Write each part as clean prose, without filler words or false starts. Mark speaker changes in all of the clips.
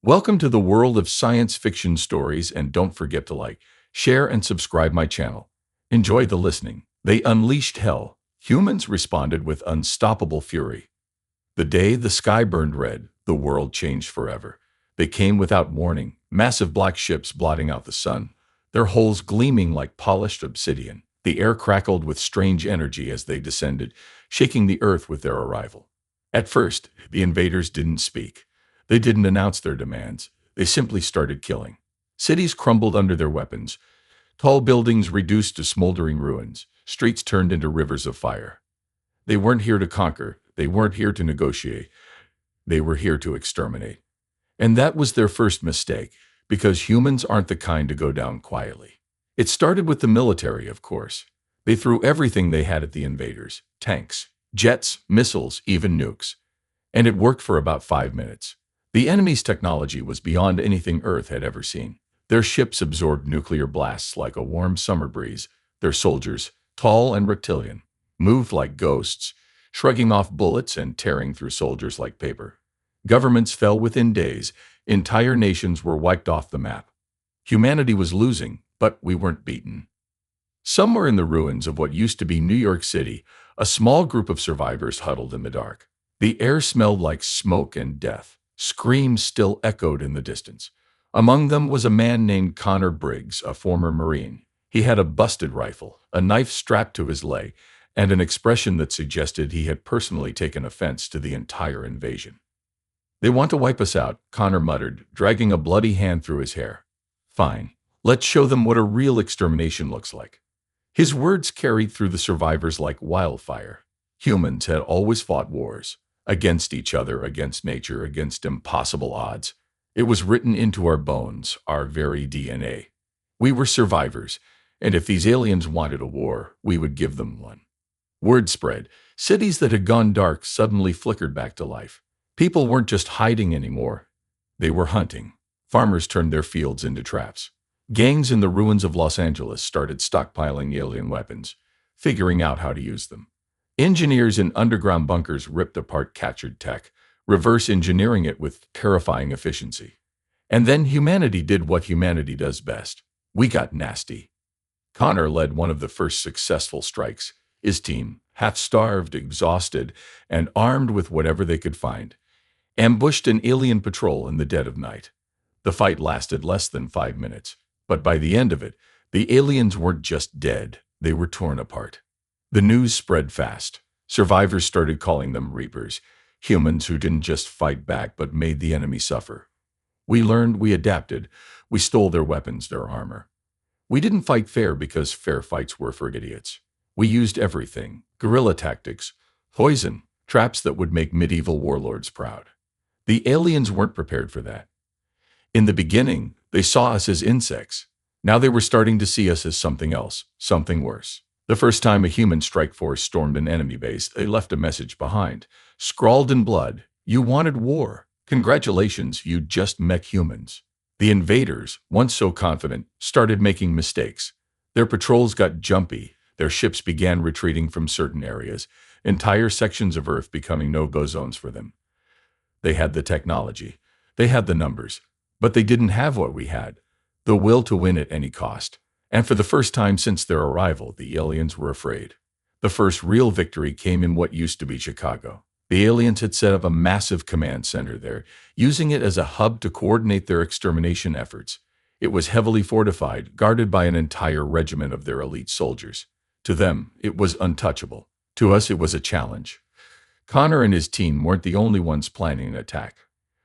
Speaker 1: Welcome to the world of science fiction stories, and don't forget to like, share, and subscribe my channel. Enjoy the listening. They unleashed hell. Humans responded with unstoppable fury. The day the sky burned red, the world changed forever. They came without warning, massive black ships blotting out the sun, their hulls gleaming like polished obsidian. The air crackled with strange energy as they descended, shaking the earth with their arrival. At first, the invaders didn't speak. They didn't announce their demands. They simply started killing. Cities crumbled under their weapons. Tall buildings reduced to smoldering ruins. Streets turned into rivers of fire. They weren't here to conquer. They weren't here to negotiate. They were here to exterminate. And that was their first mistake, because humans aren't the kind to go down quietly. It started with the military, of course. They threw everything they had at the invaders: tanks, jets, missiles, even nukes. And it worked for about 5 minutes. The enemy's technology was beyond anything Earth had ever seen. Their ships absorbed nuclear blasts like a warm summer breeze. Their soldiers, tall and reptilian, moved like ghosts, shrugging off bullets and tearing through soldiers like paper. Governments fell within days. Entire nations were wiped off the map. Humanity was losing, but we weren't beaten. Somewhere in the ruins of what used to be New York City, a small group of survivors huddled in the dark. The air smelled like smoke and death. Screams still echoed in the distance. Among them was a man named Connor Briggs, a former Marine. He had a busted rifle, a knife strapped to his leg, and an expression that suggested he had personally taken offense to the entire invasion. "They want to wipe us out," Connor muttered, dragging a bloody hand through his hair. "Fine. Let's show them what a real extermination looks like." His words carried through the survivors like wildfire. Humans had always fought wars. Against each other, against nature, against impossible odds. It was written into our bones, our very DNA. We were survivors, and if these aliens wanted a war, we would give them one. Word spread. Cities that had gone dark suddenly flickered back to life. People weren't just hiding anymore. They were hunting. Farmers turned their fields into traps. Gangs in the ruins of Los Angeles started stockpiling alien weapons, figuring out how to use them. Engineers in underground bunkers ripped apart captured tech, reverse engineering it with terrifying efficiency. And then humanity did what humanity does best. We got nasty. Connor led one of the first successful strikes. His team, half-starved, exhausted, and armed with whatever they could find, ambushed an alien patrol in the dead of night. The fight lasted less than 5 minutes, but by the end of it, the aliens weren't just dead, they were torn apart. The news spread fast. Survivors started calling them Reapers, humans who didn't just fight back but made the enemy suffer. We learned, we adapted, we stole their weapons, their armor. We didn't fight fair because fair fights were for idiots. We used everything: guerrilla tactics, poison, traps that would make medieval warlords proud. The aliens weren't prepared for that. In the beginning, they saw us as insects. Now they were starting to see us as something else, something worse. The first time a human strike force stormed an enemy base, they left a message behind, scrawled in blood: "You wanted war. Congratulations, you just met humans." The invaders, once so confident, started making mistakes. Their patrols got jumpy, their ships began retreating from certain areas, entire sections of Earth becoming no-go zones for them. They had the technology, they had the numbers, but they didn't have what we had: the will to win at any cost. And for the first time since their arrival, the aliens were afraid. The first real victory came in what used to be Chicago. The aliens had set up a massive command center there, using it as a hub to coordinate their extermination efforts. It was heavily fortified, guarded by an entire regiment of their elite soldiers. To them, it was untouchable. To us, it was a challenge. Connor and his team weren't the only ones planning an attack.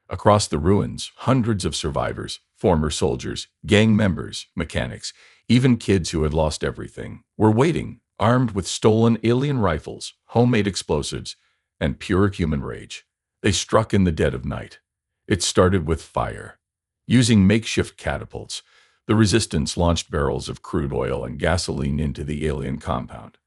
Speaker 1: Across the ruins, hundreds of survivors, former soldiers, gang members, mechanics, even kids who had lost everything, were waiting, armed with stolen alien rifles, homemade explosives, and pure human rage. They struck in the dead of night. It started with fire. Using makeshift catapults, the resistance launched barrels of crude oil and gasoline into the alien compound.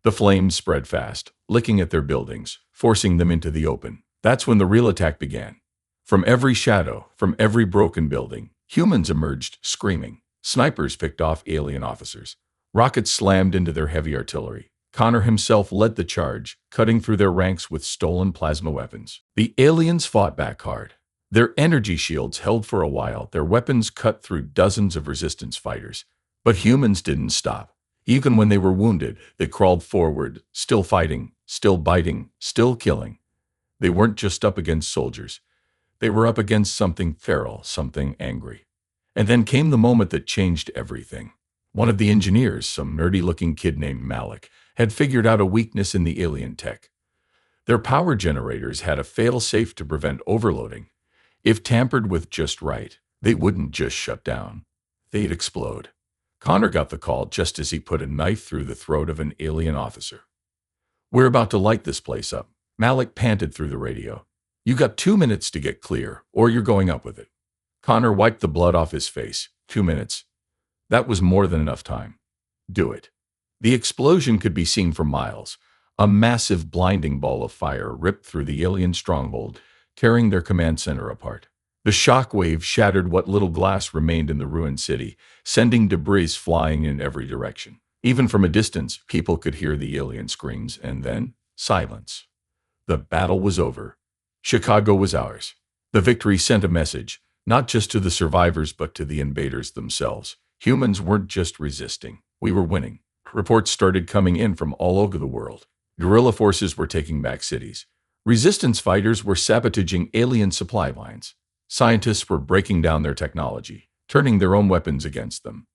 Speaker 1: The flames spread fast, licking at their buildings, forcing them into the open. That's when the real attack began. From every shadow, from every broken building, humans emerged, screaming. Snipers picked off alien officers. Rockets slammed into their heavy artillery. Connor himself led the charge, cutting through their ranks with stolen plasma weapons. The aliens fought back hard. Their energy shields held for a while, their weapons cut through dozens of resistance fighters. But humans didn't stop. Even when they were wounded, they crawled forward, still fighting, still biting, still killing. They weren't just up against soldiers. They were up against something feral, something angry. And then came the moment that changed everything. One of the engineers, some nerdy-looking kid named Malik, had figured out a weakness in the alien tech. Their power generators had a fail-safe to prevent overloading. If tampered with just right, they wouldn't just shut down. They'd explode. Connor got the call just as he put a knife through the throat of an alien officer. "We're about to light this place up," Malik panted through the radio. "You got 2 minutes to get clear, or you're going up with it." Connor wiped the blood off his face. 2 minutes. That was more than enough time. Do it. The explosion could be seen for miles. A massive, blinding ball of fire ripped through the alien stronghold, tearing their command center apart. The shock wave shattered what little glass remained in the ruined city, sending debris flying in every direction. Even from a distance, people could hear the alien screams, and then silence. The battle was over. Chicago was ours. The victory sent a message, not just to the survivors but to the invaders themselves. Humans weren't just resisting. We were winning. Reports started coming in from all over the world. Guerrilla forces were taking back cities. Resistance fighters were sabotaging alien supply lines. Scientists were breaking down their technology, turning their own weapons against them.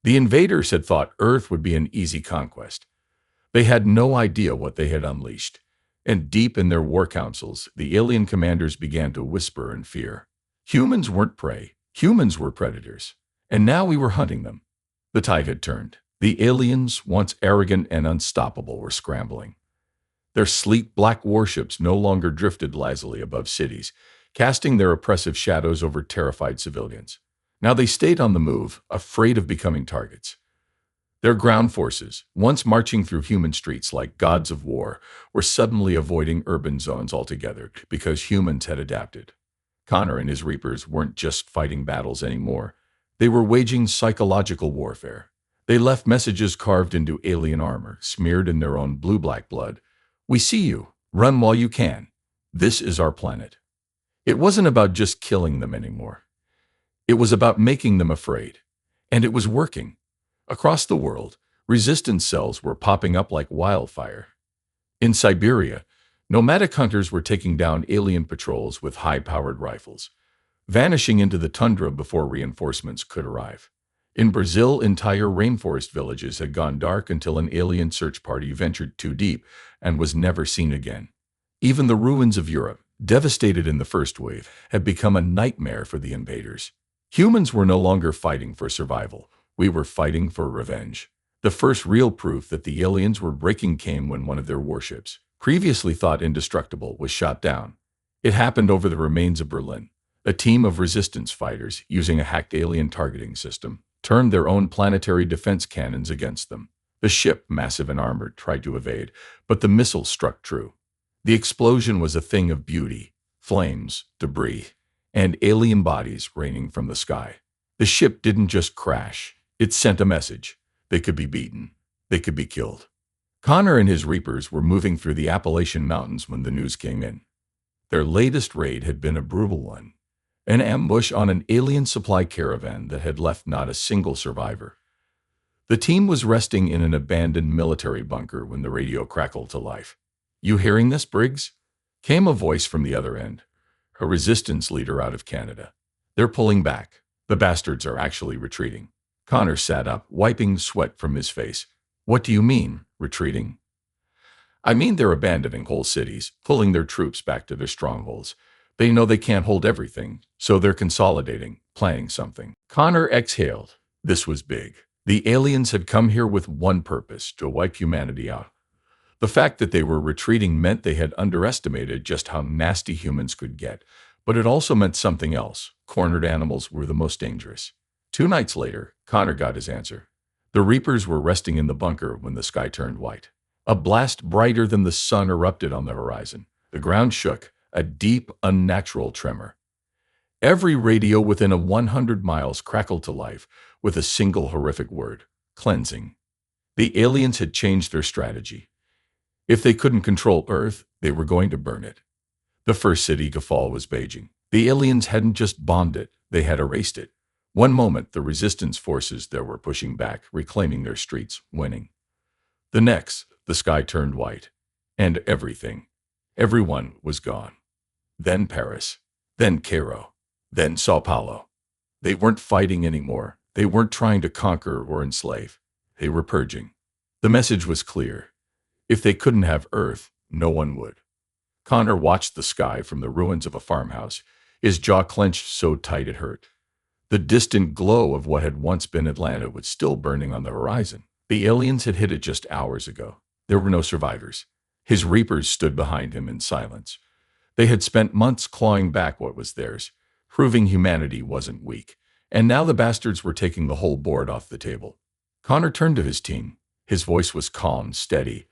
Speaker 1: The invaders had thought Earth would be an easy conquest. They had no idea what they had unleashed. And deep in their war councils, the alien commanders began to whisper in fear. Humans weren't prey. Humans were predators. And now we were hunting them. The tide had turned. The aliens, once arrogant and unstoppable, were scrambling. Their sleek black warships no longer drifted lazily above cities, casting their oppressive shadows over terrified civilians. Now they stayed on the move, afraid of becoming targets. Their ground forces, once marching through human streets like gods of war, were suddenly avoiding urban zones altogether because humans had adapted. Connor and his Reapers weren't just fighting battles anymore. They were waging psychological warfare. They left messages carved into alien armor, smeared in their own blue-black blood. "We see you. Run while you can. This is our planet." It wasn't about just killing them anymore. It was about making them afraid. And it was working. Across the world, resistance cells were popping up like wildfire. In Siberia, nomadic hunters were taking down alien patrols with high-powered rifles, vanishing into the tundra before reinforcements could arrive. In Brazil, entire rainforest villages had gone dark until an alien search party ventured too deep and was never seen again. Even the ruins of Europe, devastated in the first wave, had become a nightmare for the invaders. Humans were no longer fighting for survival. We were fighting for revenge. The first real proof that the aliens were breaking came when one of their warships, previously thought indestructible, was shot down. It happened over the remains of Berlin. A team of resistance fighters, using a hacked alien targeting system, turned their own planetary defense cannons against them. The ship, massive and armored, tried to evade, but the missiles struck true. The explosion was a thing of beauty, flames, debris, and alien bodies raining from the sky. The ship didn't just crash. It sent a message. They could be beaten. They could be killed. Connor and his Reapers were moving through the Appalachian Mountains when the news came in. Their latest raid had been a brutal one. An ambush on an alien supply caravan that had left not a single survivor. The team was resting in an abandoned military bunker when the radio crackled to life. "You hearing this, Briggs?" came a voice from the other end, a resistance leader out of Canada. "They're pulling back. The bastards are actually retreating." Connor sat up, wiping sweat from his face. "What do you mean, retreating?" "I mean they're abandoning whole cities, pulling their troops back to their strongholds. They know they can't hold everything, so they're consolidating, planning something." Connor exhaled. This was big. The aliens had come here with one purpose, to wipe humanity out. The fact that they were retreating meant they had underestimated just how nasty humans could get, but it also meant something else. Cornered animals were the most dangerous. 2 nights later, Connor got his answer. The Reapers were resting in the bunker when the sky turned white. A blast brighter than the sun erupted on the horizon. The ground shook, a deep, unnatural tremor. Every radio within 100 miles crackled to life with a single horrific word: cleansing. The aliens had changed their strategy. If they couldn't control Earth, they were going to burn it. The first city to fall was Beijing. The aliens hadn't just bombed it, they had erased it. One moment, the resistance forces there were pushing back, reclaiming their streets, winning. The next, the sky turned white. And everything, everyone was gone. Then Paris, then Cairo, then Sao Paulo. They weren't fighting anymore. They weren't trying to conquer or enslave. They were purging. The message was clear. If they couldn't have Earth, no one would. Connor watched the sky from the ruins of a farmhouse, his jaw clenched so tight it hurt. The distant glow of what had once been Atlanta was still burning on the horizon. The aliens had hit it just hours ago. There were no survivors. His reapers stood behind him in silence. They had spent months clawing back what was theirs, proving humanity wasn't weak. And now the bastards were taking the whole board off the table. Connor turned to his team. His voice was calm, steady,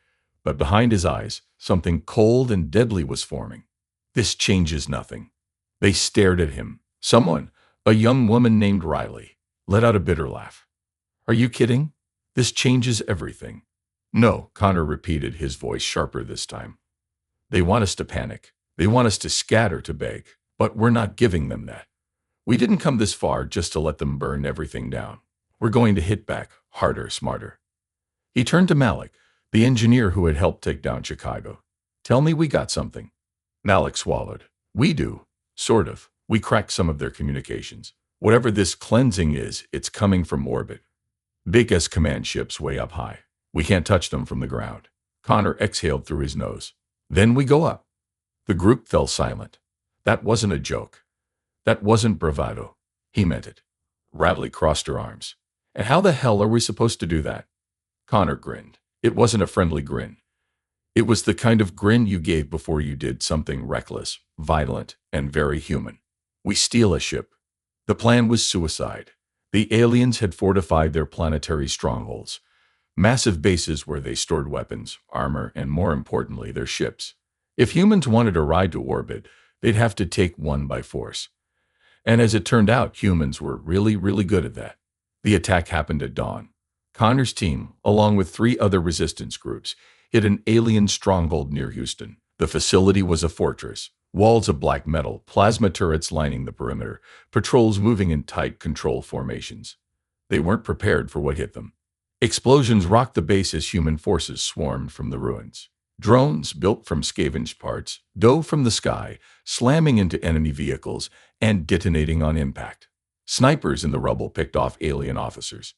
Speaker 1: but behind his eyes, something cold and deadly was forming. This changes nothing. They stared at him. Someone, a young woman named Riley, let out a bitter laugh. Are you kidding? This changes everything. No, Connor repeated, his voice sharper this time. They want us to panic. They want us to scatter, to beg. But we're not giving them that. We didn't come this far just to let them burn everything down. We're going to hit back, harder, smarter. He turned to Malik, the engineer who had helped take down Chicago. Tell me we got something. Malik swallowed. We do. Sort of. We cracked some of their communications. Whatever this cleansing is, it's coming from orbit. Big as command ships way up high. We can't touch them from the ground. Connor exhaled through his nose. Then we go up. The group fell silent. That wasn't a joke. That wasn't bravado. He meant it. Riley crossed her arms. And how the hell are we supposed to do that? Connor grinned. It wasn't a friendly grin. It was the kind of grin you gave before you did something reckless, violent, and very human. We steal a ship. The plan was suicide. The aliens had fortified their planetary strongholds, massive bases where they stored weapons, armor, and more importantly, their ships. If humans wanted a ride to orbit, they'd have to take one by force. And as it turned out, humans were really, really good at that. The attack happened at dawn. Connor's team, along with 3 other resistance groups, hit an alien stronghold near Houston. The facility was a fortress. Walls of black metal, plasma turrets lining the perimeter, patrols moving in tight control formations. They weren't prepared for what hit them. Explosions rocked the base as human forces swarmed from the ruins. Drones, built from scavenged parts, dove from the sky, slamming into enemy vehicles and detonating on impact. Snipers in the rubble picked off alien officers.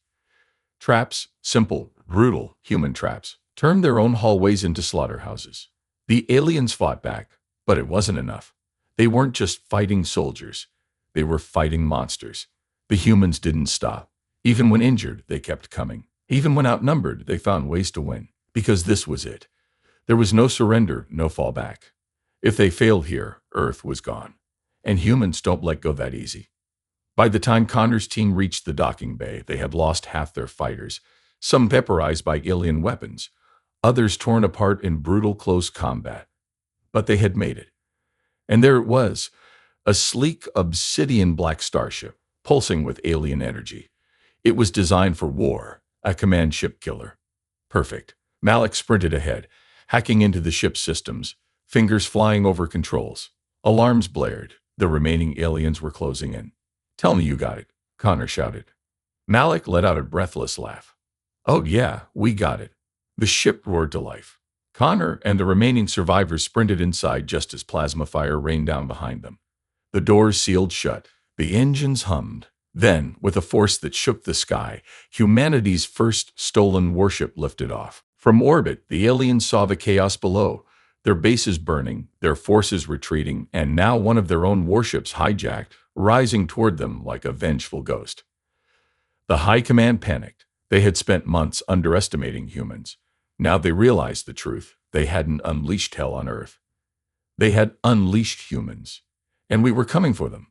Speaker 1: Traps, simple, brutal human traps, turned their own hallways into slaughterhouses. The aliens fought back, but it wasn't enough. They weren't just fighting soldiers. They were fighting monsters. The humans didn't stop. Even when injured, they kept coming. Even when outnumbered, they found ways to win. Because this was it. There was no surrender, no fallback. If they failed here, Earth was gone. And humans don't let go that easy. By the time Connor's team reached the docking bay, they had lost half their fighters, some vaporized by alien weapons, others torn apart in brutal close combat. But they had made it. And there it was, a sleek obsidian black starship, pulsing with alien energy. It was designed for war, a command ship killer. Perfect. Malik sprinted ahead, hacking into the ship's systems, fingers flying over controls. Alarms blared. The remaining aliens were closing in. Tell me you got it, Connor shouted. Malik let out a breathless laugh. Oh yeah, we got it. The ship roared to life. Connor and the remaining survivors sprinted inside just as plasma fire rained down behind them. The doors sealed shut. The engines hummed. Then, with a force that shook the sky, humanity's first stolen warship lifted off. From orbit, the aliens saw the chaos below, their bases burning, their forces retreating, and now one of their own warships hijacked, rising toward them like a vengeful ghost. The high command panicked. They had spent months underestimating humans. Now they realized the truth. They hadn't unleashed hell on Earth. They had unleashed humans. And we were coming for them.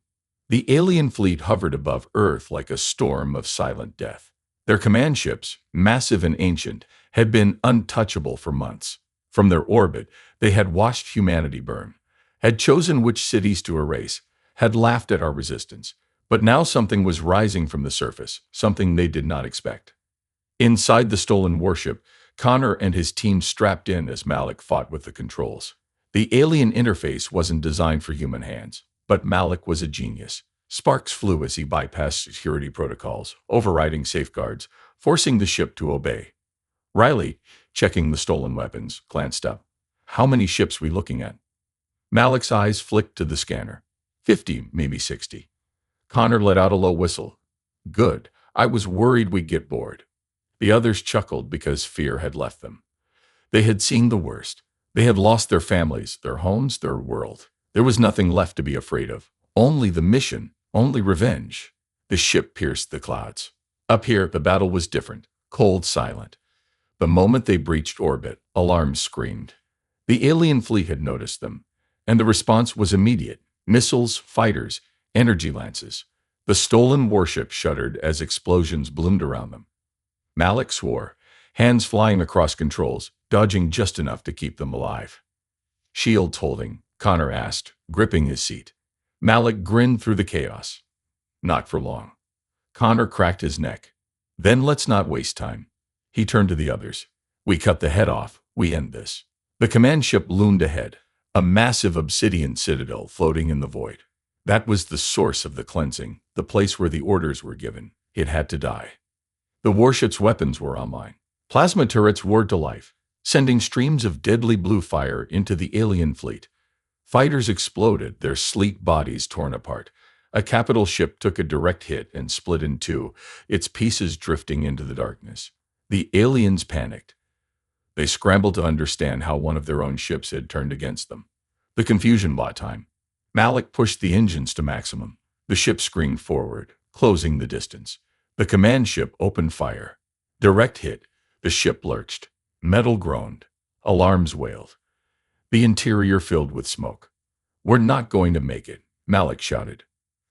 Speaker 1: The alien fleet hovered above Earth like a storm of silent death. Their command ships, massive and ancient, had been untouchable for months. From their orbit, they had watched humanity burn, had chosen which cities to erase, had laughed at our resistance. But now something was rising from the surface, something they did not expect. Inside the stolen warship, Connor and his team strapped in as Malik fought with the controls. The alien interface wasn't designed for human hands. But Malik was a genius. Sparks flew as he bypassed security protocols, overriding safeguards, forcing the ship to obey. Riley, checking the stolen weapons, glanced up. How many ships we looking at? Malik's eyes flicked to the scanner. 50, maybe 60. Connor let out a low whistle. Good. I was worried we'd get bored. The others chuckled because fear had left them. They had seen the worst. They had lost their families, their homes, their world. There was nothing left to be afraid of. Only the mission, only revenge. The ship pierced the clouds. Up here, the battle was different, cold, silent. The moment they breached orbit, alarms screamed. The alien fleet had noticed them, and the response was immediate. Missiles, fighters, energy lances. The stolen warship shuddered as explosions bloomed around them. Malik swore, hands flying across controls, dodging just enough to keep them alive. Shields holding, Connor asked, gripping his seat. Malik grinned through the chaos. Not for long. Connor cracked his neck. Then let's not waste time. He turned to the others. We cut the head off. We end this. The command ship loomed ahead, a massive obsidian citadel floating in the void. That was the source of the cleansing, the place where the orders were given. It had to die. The warship's weapons were online. Plasma turrets roared to life, sending streams of deadly blue fire into the alien fleet. Fighters exploded, their sleek bodies torn apart. A capital ship took a direct hit and split in two, its pieces drifting into the darkness. The aliens panicked. They scrambled to understand how one of their own ships had turned against them. The confusion bought time. Malik pushed the engines to maximum. The ship screamed forward, closing the distance. The command ship opened fire. Direct hit. The ship lurched. Metal groaned. Alarms wailed. The interior filled with smoke. We're not going to make it, Malik shouted.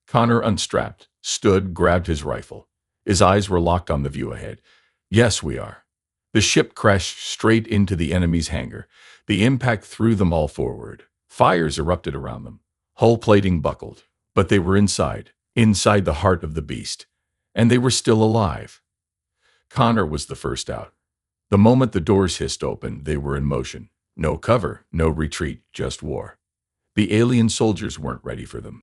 Speaker 1: Connor unstrapped, stood, grabbed his rifle. His eyes were locked on the view ahead. Yes, we are. The ship crashed straight into the enemy's hangar. The impact threw them all forward. Fires erupted around them. Hull plating buckled. But they were inside the heart of the beast. And they were still alive. Connor was the first out. The moment the doors hissed open, they were in motion. No cover, no retreat, just war. The alien soldiers weren't ready for them.